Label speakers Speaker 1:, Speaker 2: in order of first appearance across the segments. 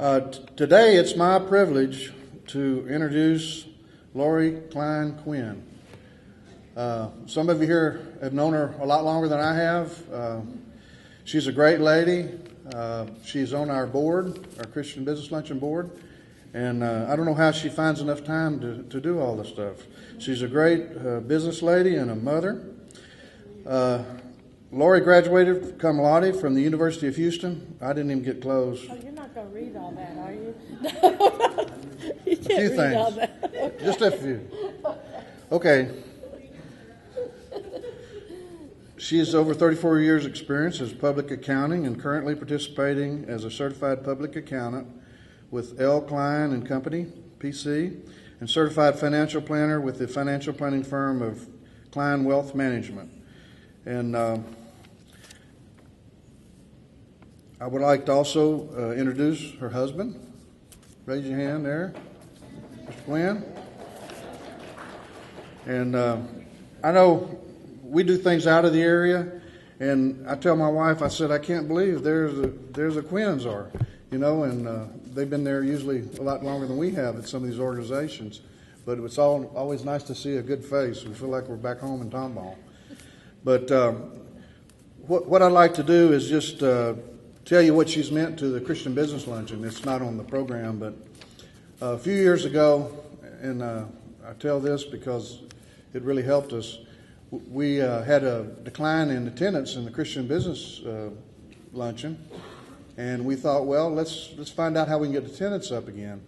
Speaker 1: Today it's my privilege to introduce Lori Klein Quinn. Some of you here have known her a lot longer than I have. She's a great lady. She's on our board, our Christian Business Luncheon board, and I don't know how she finds enough time to do all this stuff. She's a great business lady and a mother. Lori graduated cum laude from the University of Houston. I didn't even get close.
Speaker 2: Oh, you're not going to read all that, are you?
Speaker 1: A
Speaker 2: You
Speaker 1: few
Speaker 2: can't read
Speaker 1: things.
Speaker 2: all that. Okay.
Speaker 1: Just a few. Okay. She has over 34 years' experience as public accounting and currently participating as a certified public accountant with L. Klein and Company, PC, and certified financial planner with the financial planning firm of Klein Wealth Management. And I would like to also introduce her husband. Raise your hand there, Mr. Quinn. And I know we do things out of the area, and I tell my wife, I said, I can't believe there's a Quinns are, and they've been there usually a lot longer than we have at some of these organizations. But it's always nice to see a good face. We feel like we're back home in Tomball. But what I'd like to do is just tell you what she's meant to the Christian Business Luncheon. It's not on the program, but a few years ago, and I tell this because it really helped us, we had a decline in attendance in the Christian Business Luncheon, and we thought, well, let's find out how we can get attendance up again.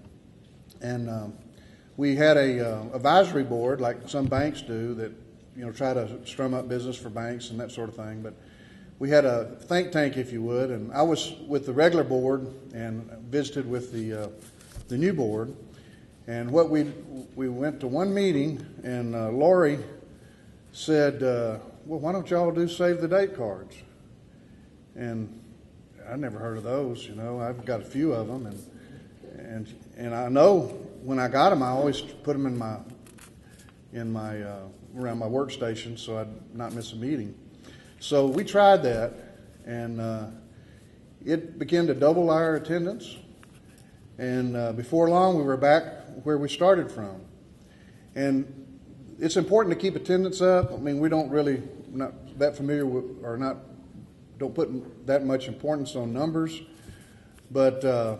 Speaker 1: And we had a advisory board, like some banks do, that try to strum up business for banks and that sort of thing. But we had a think tank, if you would, and I was with the regular board and visited with the new board. And what we went to one meeting, and Lori said, well, why don't y'all do save the date cards? And I never heard of those. I've got a few of them, and I know when I got them, I always put them in my around my workstation so I'd not miss a meeting. So we tried that, and it began to double our attendance. And before long, we were back where we started from. And it's important to keep attendance up. I mean, we don't really, not that familiar with, or not, don't put that much importance on numbers. But, a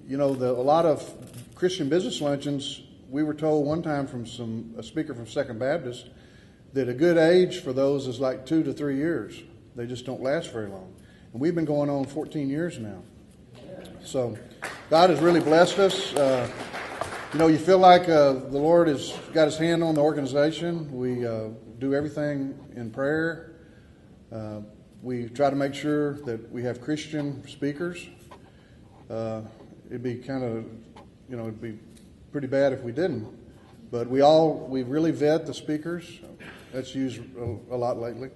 Speaker 1: lot of Christian business luncheons, we were told one time from a speaker from Second Baptist that a good age for those is like 2 to 3 years. They just don't last very long. And we've been going on 14 years now. So God has really blessed us. You feel like the Lord has got his hand on the organization. We do everything in prayer. We try to make sure that we have Christian speakers. It'd be kind of, it'd be pretty bad if we didn't. But we really vet the speakers. That's used a lot lately.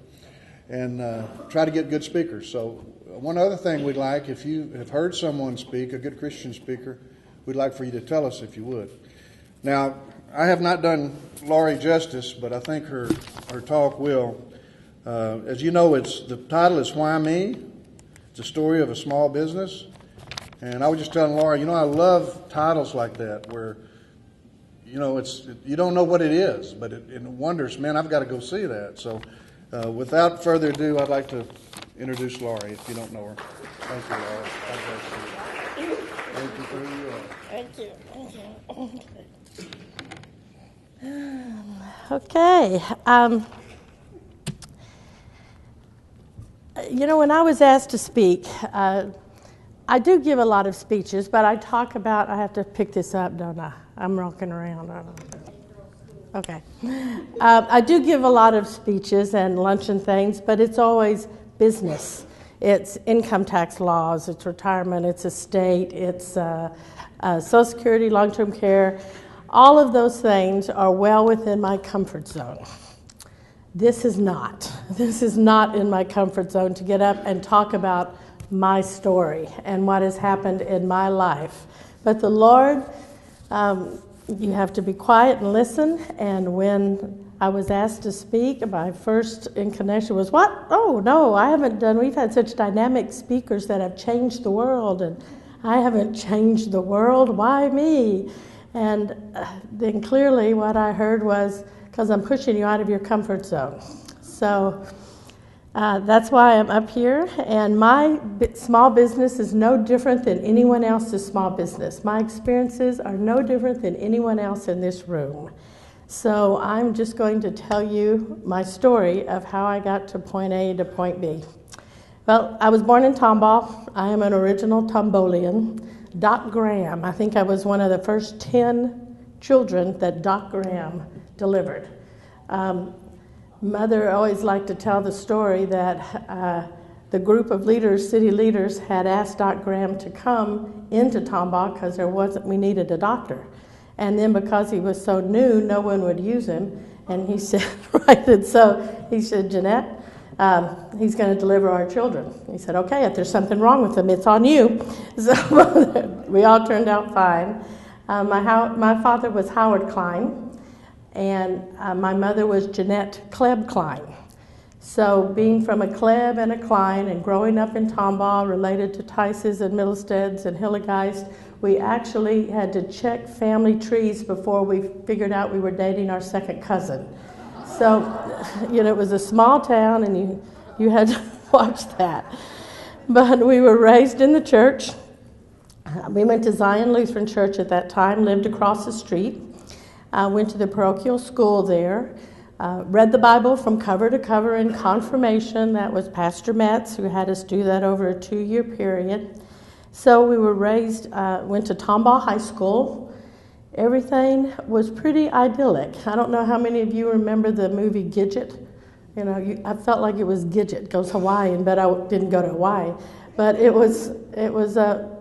Speaker 1: And try to get good speakers. So one other thing we'd like, if you have heard someone speak, a good Christian speaker, we'd like for you to tell us if you would. Now, I have not done Lori justice, but I think her talk will. As you know, the title is Why Me? It's a story of a small business. And I was just telling Lori, I love titles like that where, you don't know what it is, but it wonders, man, I've got to go see that. So without further ado, I'd like to introduce Lori, if you don't know her. Thank you, Lori. God bless you. Thank you for who you are.
Speaker 2: Thank you. Okay. When I was asked to speak, I do give a lot of speeches, but I have to pick this up, don't I? I'm rocking around. Okay. I do give a lot of speeches and luncheon things, but it's always business. It's income tax laws, it's retirement, it's estate, it's Social Security, long-term care. All of those things are well within my comfort zone. This is not. This is not in my comfort zone to get up and talk about my story and what has happened in my life. But the Lord, you have to be quiet and listen. And when I was asked to speak, my first inclination was, what? Oh, no, I haven't done. We've had such dynamic speakers that have changed the world. And I haven't changed the world. Why me? And then clearly what I heard was, because I'm pushing you out of your comfort zone. So that's why I'm up here. And my small business is no different than anyone else's small business. My experiences are no different than anyone else in this room. So I'm just going to tell you my story of how I got to point A to point B. Well, I was born in Tomball. I am an original Tombolian. Doc Graham, I think I was one of the first 10 children that Doc Graham delivered. Mother always liked to tell the story that the group of leaders, city leaders, had asked Doc Graham to come into Tomball because we needed a doctor. And then because he was so new, no one would use him. And he said, right, and so he said, Jonette, he's going to deliver our children. He said, okay, if there's something wrong with them, it's on you. So we all turned out fine. My father was Howard Klein, and my mother was Jeanette Kleb Klein. So being from a Kleb and a Klein and growing up in Tomball, related to Tices and Middlesteads and Hillegeist, we actually had to check family trees before we figured out we were dating our second cousin. So, it was a small town, and you had to watch that. But we were raised in the church. We went to Zion Lutheran Church at that time, lived across the street, went to the parochial school there, read the Bible from cover to cover in confirmation. That was Pastor Metz, who had us do that over a 2-year period. So we were raised, went to Tomball High School. Everything was pretty idyllic. I don't know how many of you remember the movie Gidget. I felt like it was Gidget, goes Hawaiian, but I didn't go to Hawaii. But it was a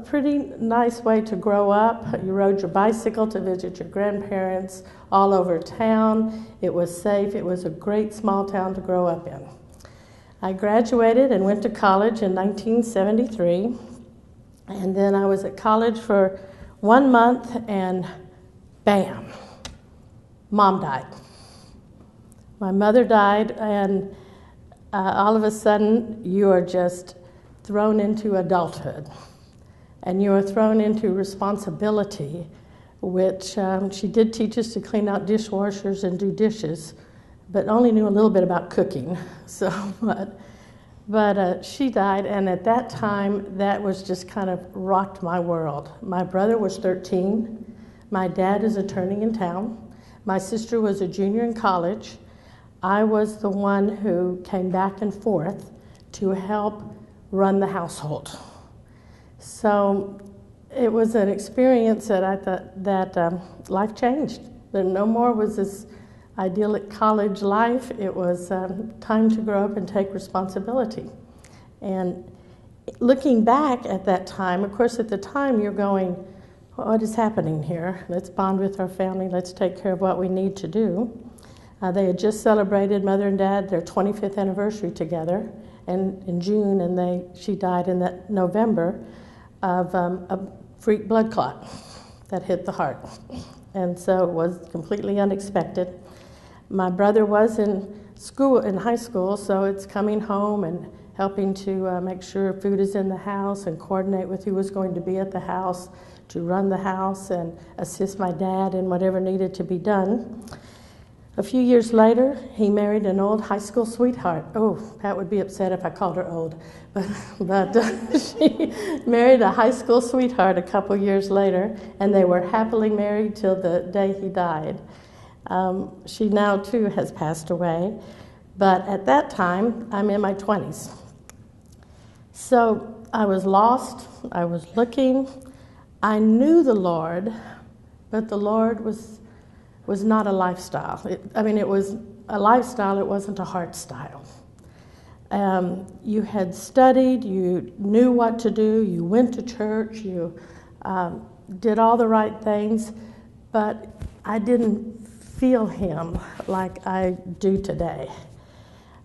Speaker 2: pretty nice way to grow up. You rode your bicycle to visit your grandparents all over town. It was safe. It was a great small town to grow up in. I graduated and went to college in 1973. And then I was at college for 1 month, and bam, Mom died. My mother died, and all of a sudden, you are just thrown into adulthood. And you are thrown into responsibility, which she did teach us to clean out dishwashers and do dishes, but only knew a little bit about cooking. So, but she died, and at that time, that was just kind of rocked my world. My brother was 13. My dad is attorney in town. My sister was a junior in college. I was the one who came back and forth to help run the household. So it was an experience that I thought that life changed. That no more was this idyllic college life. It was time to grow up and take responsibility. And looking back at that time, of course, at the time you're going, what is happening here? Let's bond with our family. Let's take care of what we need to do. They had just celebrated, Mother and Dad, their 25th anniversary together, and in June, and she died in that November of a freak blood clot that hit the heart. And so it was completely unexpected. My brother was in high school, so it's coming home and helping to make sure food is in the house and coordinate with who was going to be at the house to run the house and assist my dad in whatever needed to be done. A few years later, he married an old high school sweetheart. Oh, Pat would be upset if I called her old. But she married a high school sweetheart a couple years later, and they were happily married till the day he died. She now, too, has passed away. But at that time, I'm in my 20s. So I was lost. I was looking. I knew the Lord, but the Lord was not a lifestyle. It was a lifestyle. It wasn't a heart style. You had studied. You knew what to do. You went to church. You did all the right things. But I didn't feel Him like I do today.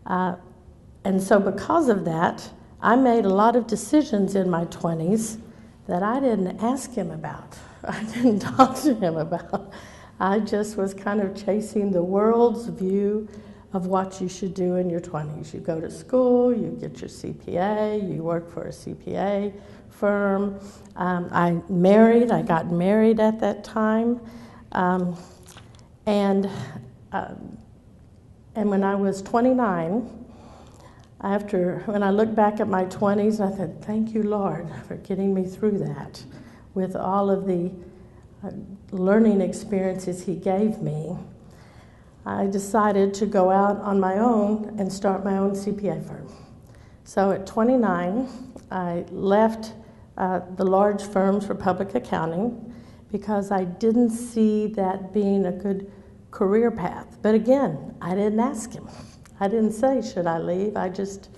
Speaker 2: And so because of that, I made a lot of decisions in my 20s that I didn't ask Him about. I didn't talk to Him about. I just was kind of chasing the world's view of what you should do in your 20s. You go to school, you get your CPA, you work for a CPA firm. I got married at that time. And when I was 29, when I look back at my 20s, I said, thank you, Lord, for getting me through that with all of the learning experiences He gave me. I decided to go out on my own and start my own CPA firm. So at 29, I left the large firms for public accounting because I didn't see that being a good career path. But again, I didn't ask Him. I didn't say, should I leave? I just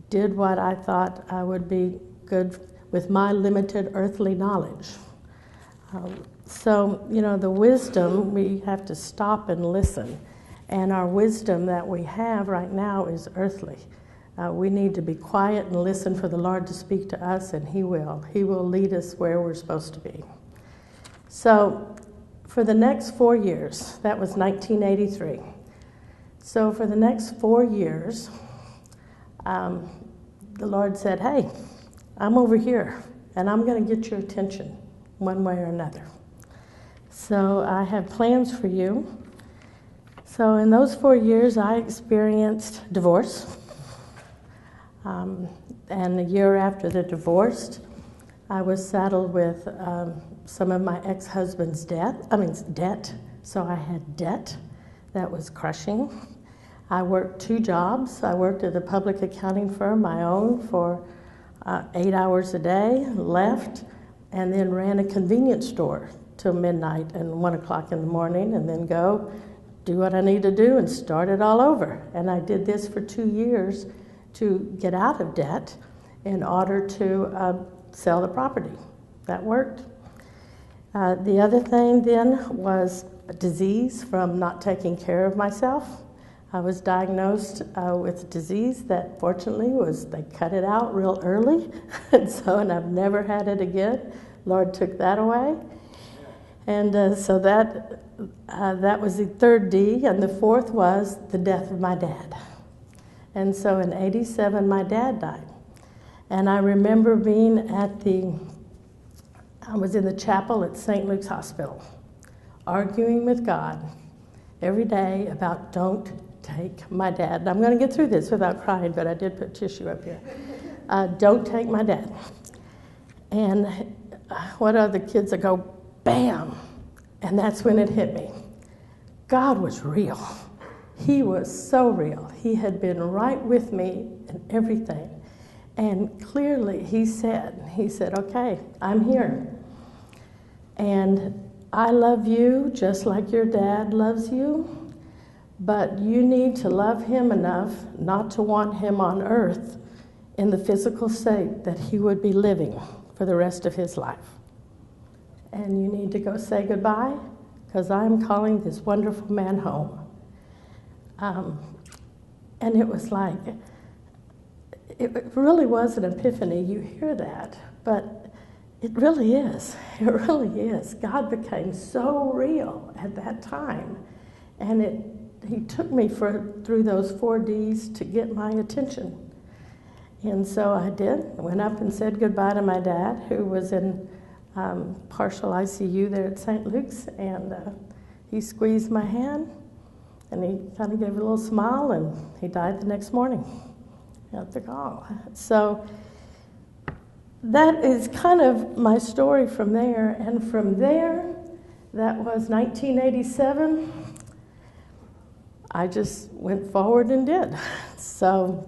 Speaker 2: did what I thought I would be good with my limited earthly knowledge. So, the wisdom, we have to stop and listen. And our wisdom that we have right now is earthly. We need to be quiet and listen for the Lord to speak to us, and He will. He will lead us where we're supposed to be. So, for the next 4 years, that was 1983. So, for the next 4 years, the Lord said, hey, I'm over here, and I'm going to get your attention one way or another. So I have plans for you. So in those 4 years, I experienced divorce. And a year after the divorce, I was saddled with some of my ex-husband's debt. So I had debt that was crushing. I worked 2 jobs. I worked at a public accounting firm, my own, for 8 hours a day, left, and then ran a convenience store till midnight and 1 o'clock in the morning, and then go do what I need to do and start it all over. And I did this for 2 years to get out of debt in order to sell the property. That worked. The other thing then was a disease from not taking care of myself. I was diagnosed with a disease that fortunately they cut it out real early, and I've never had it again. Lord took that away. And so that was the third D, and the fourth was the death of my dad. And so in 87, my dad died. And I remember being I was in the chapel at St. Luke's Hospital, arguing with God every day about don't take my dad. And I'm going to get through this without crying, but I did put tissue up here. Don't take my dad. And what are the kids that go, bam, and that's when it hit me. God was real. He was so real. He had been right with me in everything. And clearly he said, okay, I'm here. And I love you just like your dad loves you, but you need to love him enough not to want him on earth in the physical state that he would be living for the rest of his life. And you need to go say goodbye, because I'm calling this wonderful man home. And it was like, it really was an epiphany. You hear that, but it really is. It really is. God became so real at that time. And he took me through those 4 Ds to get my attention. And so I did. I went up and said goodbye to my dad, who was in partial ICU there at St. Luke's, and he squeezed my hand, and he kind of gave a little smile, and he died the next morning at the call. So that is kind of my story from there, and from there, that was 1987, I just went forward and did. So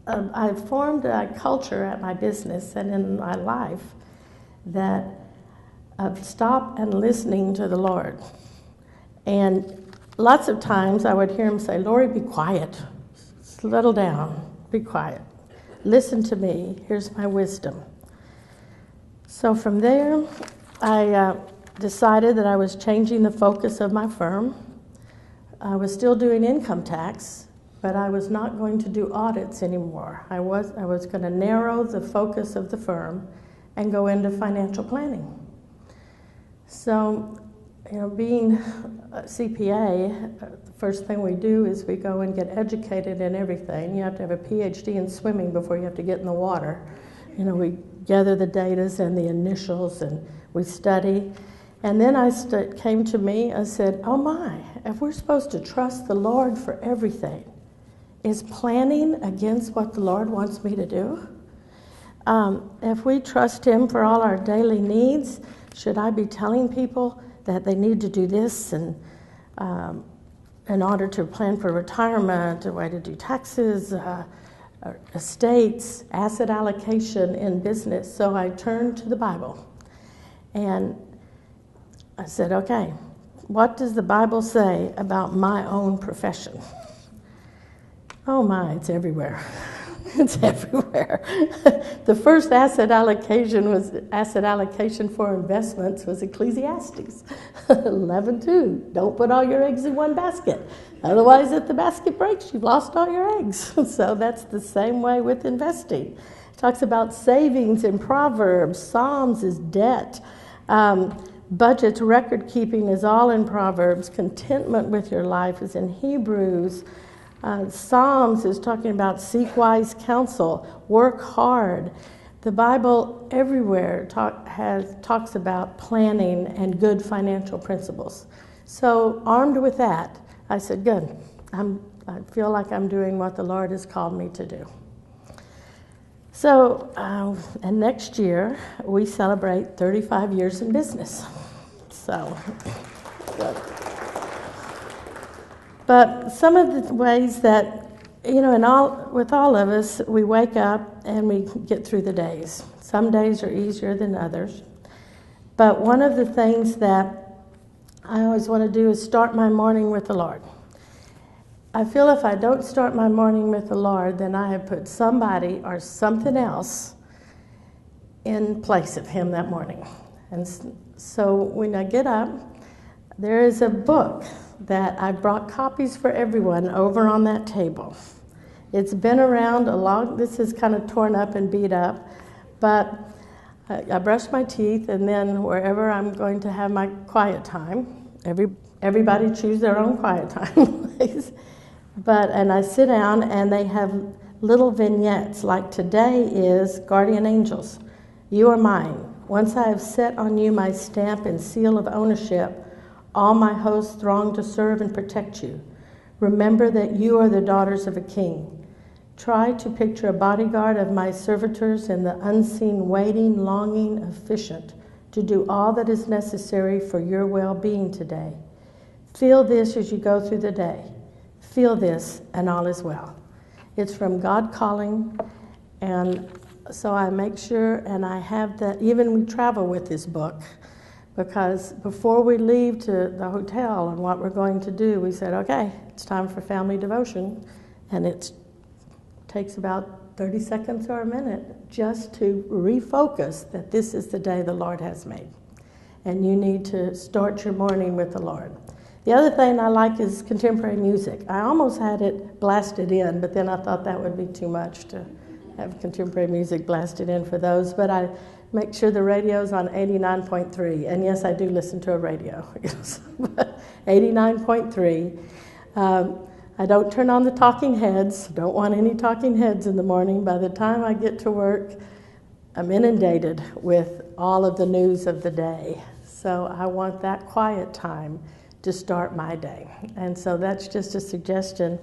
Speaker 2: I formed a culture at my business and in my life that of stop and listening to the Lord. And lots of times I would hear him say, Lori, be quiet. Settle down. Be quiet. Listen to me. Here's my wisdom. So from there, I decided that I was changing the focus of my firm. I was still doing income tax, but I was not going to do audits anymore. I was going to narrow the focus of the firm and go into financial planning. So, being a CPA, the first thing we do is we go and get educated in everything. You have to have a PhD in swimming before you have to get in the water. we gather the datas and the initials and we study. And then came to me, I said, oh my, if we're supposed to trust the Lord for everything, is planning against what the Lord wants me to do? If we trust Him for all our daily needs, should I be telling people that they need to do this and in order to plan for retirement, a way to do taxes, estates, asset allocation in business? So I turned to the Bible and I said, okay, what does the Bible say about my own profession? Oh my, it's everywhere. It's everywhere. The first asset allocation for investments was Ecclesiastes 11:2. Don't put all your eggs in one basket. Otherwise, if the basket breaks, you've lost all your eggs. So that's the same way with investing. It talks about savings in Proverbs. Psalms is debt. Budgets, record keeping is all in Proverbs. Contentment with your life is in Hebrews. Psalms is talking about seek wise counsel, work hard. The Bible everywhere talks about planning and good financial principles. So armed with that, I said, good, I feel like I'm doing what the Lord has called me to do. So, and next year, we celebrate 35 years in business. So, good. But some of the ways that, with all of us, we wake up and we get through the days. Some days are easier than others. But one of the things that I always want to do is start my morning with the Lord. I feel if I don't start my morning with the Lord, then I have put somebody or something else in place of Him that morning. And so when I get up, there is a book that I brought copies for everyone over on that table. It's been around this is kind of torn up and beat up, but I brush my teeth, and then wherever I'm going to have my quiet time, everybody choose their own quiet time, please. And I sit down, and they have little vignettes, like today is Guardian Angels. You are mine. Once I have set on you my stamp and seal of ownership, all my hosts throng to serve and protect you. Remember that you are the daughters of a king. Try to picture a bodyguard of my servitors in the unseen, waiting, longing, efficient, to do all that is necessary for your well-being today. Feel this as you go through the day. Feel this, and all is well. It's from God Calling, and so I make sure, and I have that, even we travel with this book, because before we leave to the hotel and what we're going to do, we said, okay, it's time for family devotion. And it takes about 30 seconds or a minute just to refocus that this is the day the Lord has made. And you need to start your morning with the Lord. The other thing I like is contemporary music. I almost had it blasted in, but then I thought that would be too much to have contemporary music blasted in for those. But I make sure the radio's on 89.3. And yes, I do listen to a radio. 89.3. I don't turn on the talking heads. Don't want any talking heads in the morning. By the time I get to work, I'm inundated with all of the news of the day. So I want that quiet time to start my day. And so that's just a suggestion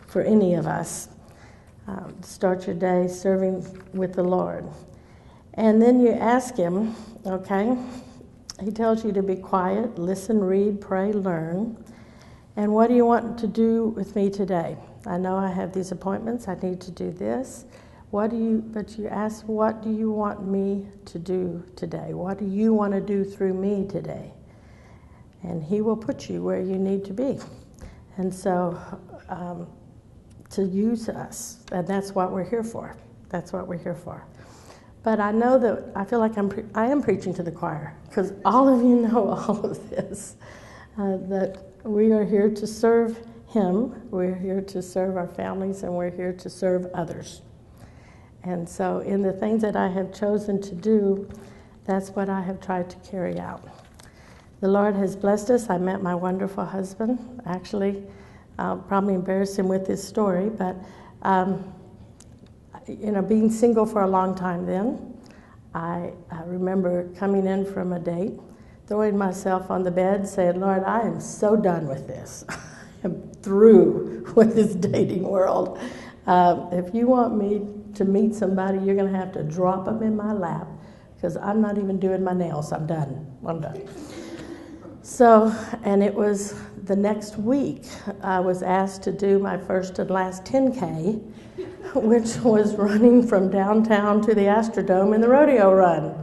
Speaker 2: for any of us. Start your day serving with the Lord. And then you ask Him, okay, He tells you to be quiet, listen, read, pray, learn. And what do you want to do with me today? I know I have these appointments, I need to do this. But you ask, what do you want me to do today? What do you want to do through me today? And He will put you where you need to be. And so to use us, and that's what we're here for. That's what we're here for. But I know that I feel like I am preaching to the choir, because all of you know all of this, that we are here to serve Him, we're here to serve our families, and we're here to serve others. And so in the things that I have chosen to do, that's what I have tried to carry out. The Lord has blessed us. I met my wonderful husband. Actually, I'll probably embarrass him with this story, but being single for a long time then, I remember coming in from a date, throwing myself on the bed, saying, Lord, I am so done with this. I am through with this dating world. If you want me to meet somebody, you're going to have to drop them in my lap, because I'm not even doing my nails. I'm done. So, and it was the next week, I was asked to do my first and last 10K, which was running from downtown to the Astrodome in the rodeo run,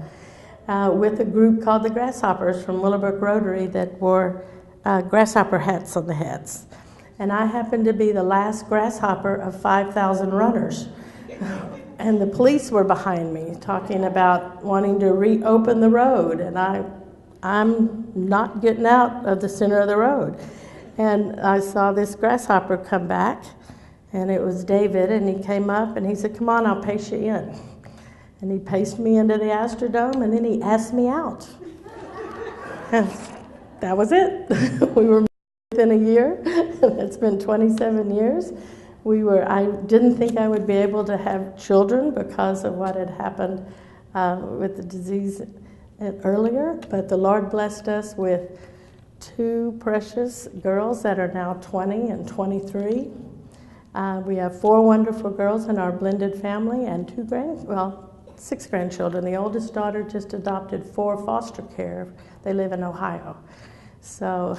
Speaker 2: with a group called the Grasshoppers from Willowbrook Rotary that wore grasshopper hats on the heads. And I happened to be the last grasshopper of 5,000 runners. And the police were behind me talking about wanting to reopen the road, and I'm not getting out of the center of the road. And I saw this grasshopper come back, and it was David, and he came up and he said, come on, I'll pace you in. And he paced me into the Astrodome, and then he asked me out. And that was it. We were within a year. It's been 27 years. I didn't think I would be able to have children because of what had happened with the disease earlier, but the Lord blessed us with 2 precious girls that are now 20 and 23. We have 4 wonderful girls in our blended family and 6 grandchildren. The oldest daughter just adopted 4 foster care. They live in Ohio. So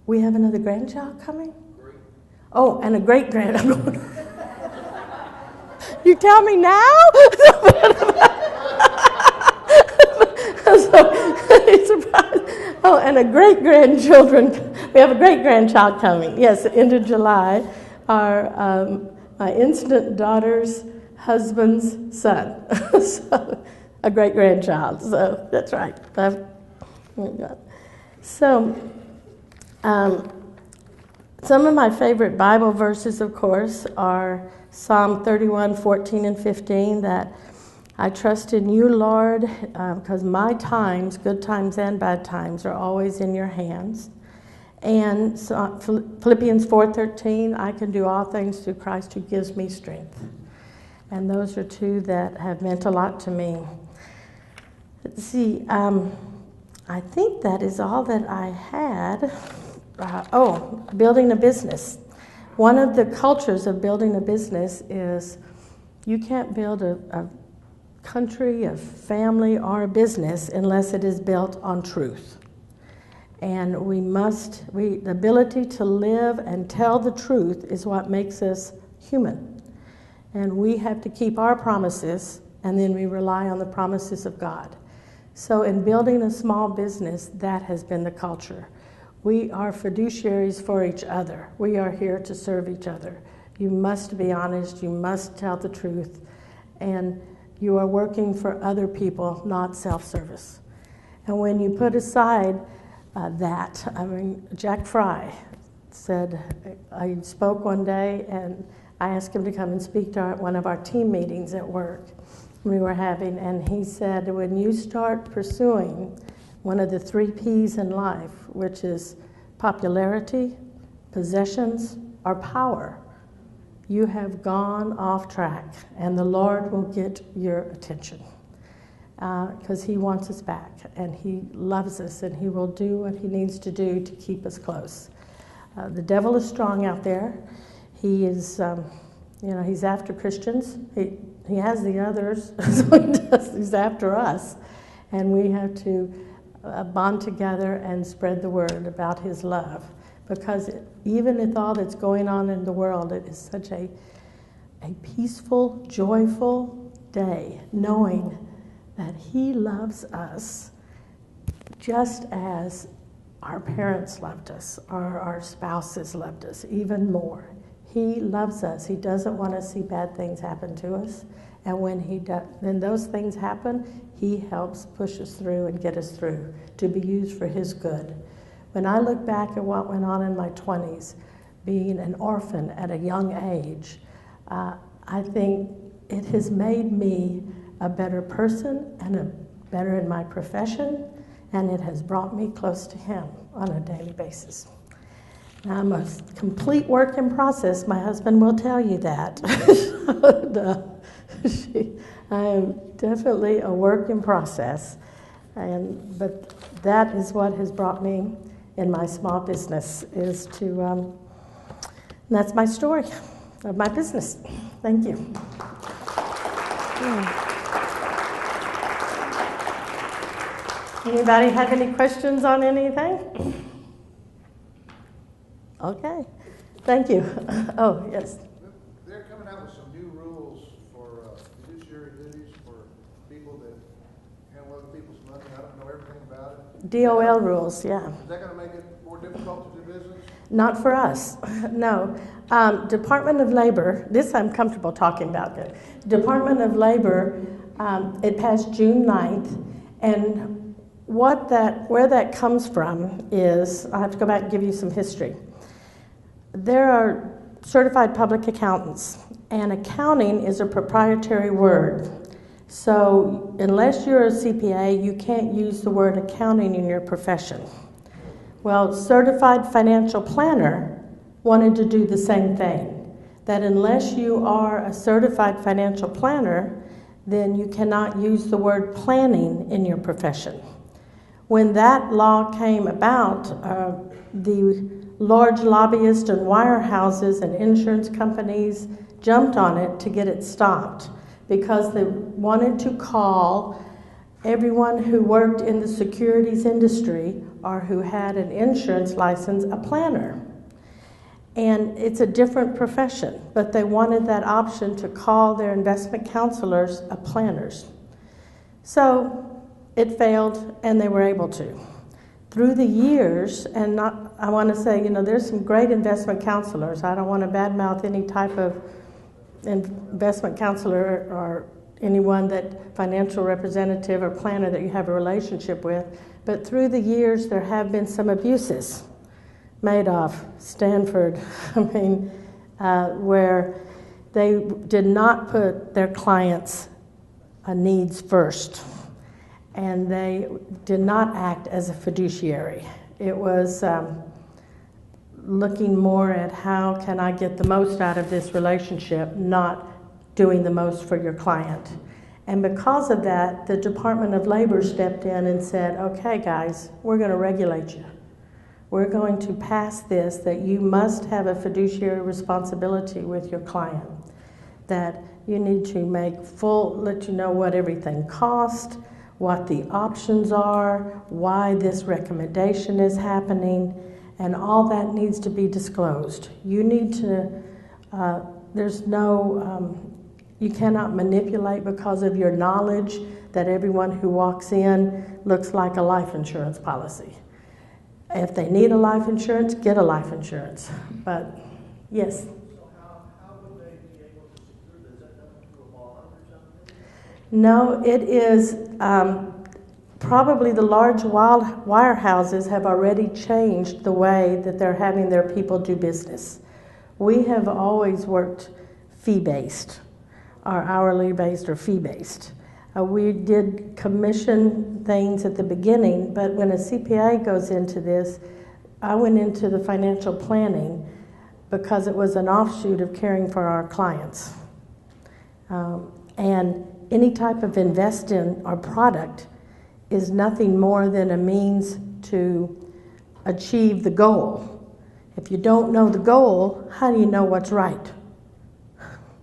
Speaker 2: we have another grandchild coming? Oh, and a great-grand. You tell me now? So, he's surprised. Oh, and a great-grandchildren. We have a great-grandchild coming. Yes, end of July. My instant daughter's husband's son. So, a great-grandchild. So, that's right. So, some of my favorite Bible verses, of course, are Psalm 31, 14 and 15, that I trust in you, Lord, because my times, good times and bad times, are always in your hands. And Philippians 4:13, I can do all things through Christ who gives me strength. And those are 2 that have meant a lot to me. Let's see, I think that is all that I had. Building a business. One of the cultures of building a business is you can't build a country, a family, or a business unless it is built on truth. And the ability to live and tell the truth is what makes us human. And we have to keep our promises, and then we rely on the promises of God. So in building a small business, that has been the culture. We are fiduciaries for each other. We are here to serve each other. You must be honest. You must tell the truth. And you are working for other people, not self-service. And when you put aside Jack Fry said, I spoke one day and I asked him to come and speak to one of our team meetings at work we were having. And he said, when you start pursuing one of the 3 P's in life, which is popularity, possessions, or power, you have gone off track, and the Lord will get your attention because He wants us back, and He loves us, and He will do what He needs to do to keep us close. The devil is strong out there. He is, he's after Christians. He has the others, so he's after us, and we have to bond together and spread the word about His love, because even with all that's going on in the world, it is such a peaceful, joyful day, knowing that He loves us just as our parents loved us, or our spouses loved us, even more. He loves us. He doesn't want to see bad things happen to us. And when those things happen, He helps push us through and get us through to be used for His good. When I look back at what went on in my 20s, being an orphan at a young age, I think it has made me a better person and better in my profession, and it has brought me close to Him on a daily basis. I'm a complete work in process. My husband will tell you that. I am definitely a work in process. But that is what has brought me in my small business, is to, that's my story of my business. Thank you. Anybody have any questions on anything? Okay, thank you. Oh, yes.
Speaker 1: They're coming out with some new rules for fiduciary duties for people that handle other people's money. I don't know everything about it.
Speaker 2: DOL rules, yeah.
Speaker 1: Is that going to make it more difficult to do business?
Speaker 2: Not for us, no. Department of Labor, this I'm comfortable talking about. Department of Labor, it passed June 9th, and where that comes from is, I have to go back and give you some history. There are certified public accountants, and accounting is a proprietary word. So unless you're a CPA, you can't use the word accounting in your profession. Well, certified financial planner wanted to do the same thing, that unless you are a certified financial planner, then you cannot use the word planning in your profession. When that law came about, the large lobbyists and wirehouses and insurance companies jumped on it to get it stopped because they wanted to call everyone who worked in the securities industry or who had an insurance license a planner. And it's a different profession, but they wanted that option to call their investment counselors a planners. So it failed, and they were able to. Through the years, and I want to say, there's some great investment counselors. I don't want to badmouth any type of investment counselor or anyone that financial representative or planner that you have a relationship with. But through the years, there have been some abuses. Madoff, Stanford, where they did not put their clients' needs first. And they did not act as a fiduciary. It was looking more at how can I get the most out of this relationship, not doing the most for your client. And because of that, the Department of Labor stepped in and said, okay, guys, we're going to regulate you. We're going to pass this, that you must have a fiduciary responsibility with your client, that you need to let you know what everything costs, what the options are, why this recommendation is happening, and all that needs to be disclosed. You need to, you cannot manipulate because of your knowledge that everyone who walks in looks like a life insurance policy. If they need a life insurance, get a life insurance. But, yes?
Speaker 3: So how would they be able to secure this? Is that done through a bond or something?
Speaker 2: No, it is probably the large wirehouses have already changed the way that they're having their people do business. We have always worked fee-based, or hourly-based or fee-based. We did commission things at the beginning, but when a CPA goes into this, I went into the financial planning because it was an offshoot of caring for our clients. And any type of invest in or product is nothing more than a means to achieve the goal. If you don't know the goal, how do you know what's right?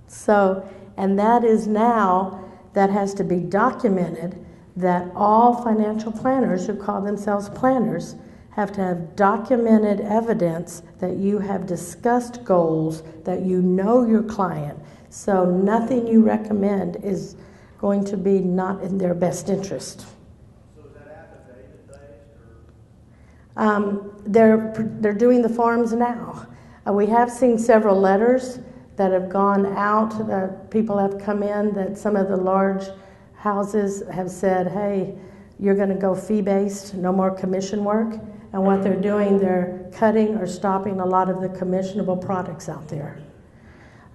Speaker 2: So, and that is now, that has to be documented, that all financial planners who call themselves planners have to have documented evidence that you have discussed goals, that you know your client. So nothing you recommend is going to be not in their best interest.
Speaker 3: So is that affidavit based?
Speaker 2: They're doing the forms now. We have seen several letters that have gone out, that people have come in, that some of the large houses have said, hey, you're going to go fee-based, no more commission work. And what they're doing, they're cutting or stopping a lot of the commissionable products out there.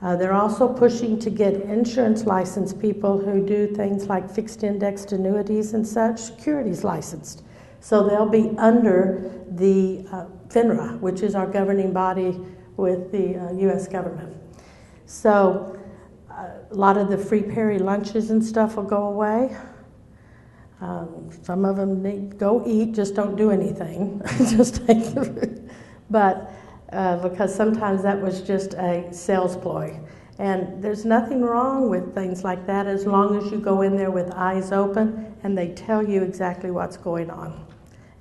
Speaker 2: They're also pushing to get insurance licensed people who do things like fixed indexed annuities and such, securities licensed, So they'll be under the FINRA, which is our governing body with the U.S. government. So a lot of the free Perry lunches and stuff will go away. Some of them need go eat, just don't do anything. Just take the food. But because sometimes that was just a sales ploy. And there's nothing wrong with things like that as long as you go in there with eyes open and they tell you exactly what's going on.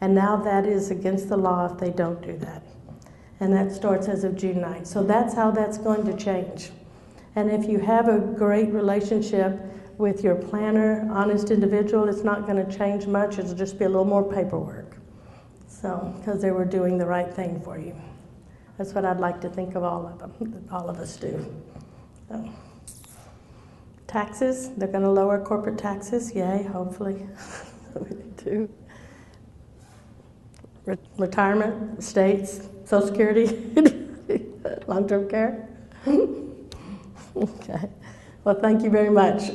Speaker 2: And now that is against the law if they don't do that. And that starts as of June 9th. So that's how that's going to change. And if you have a great relationship with your planner, honest individual, it's not going to change much. It'll just be a little more paperwork. So, because they were doing the right thing for you. That's what I'd like to think of all of them, all of us do. So, taxes, they're going to lower corporate taxes. Yay, hopefully. We do. Retirement, estates, Social Security, long-term care. Okay. Well, thank you very much.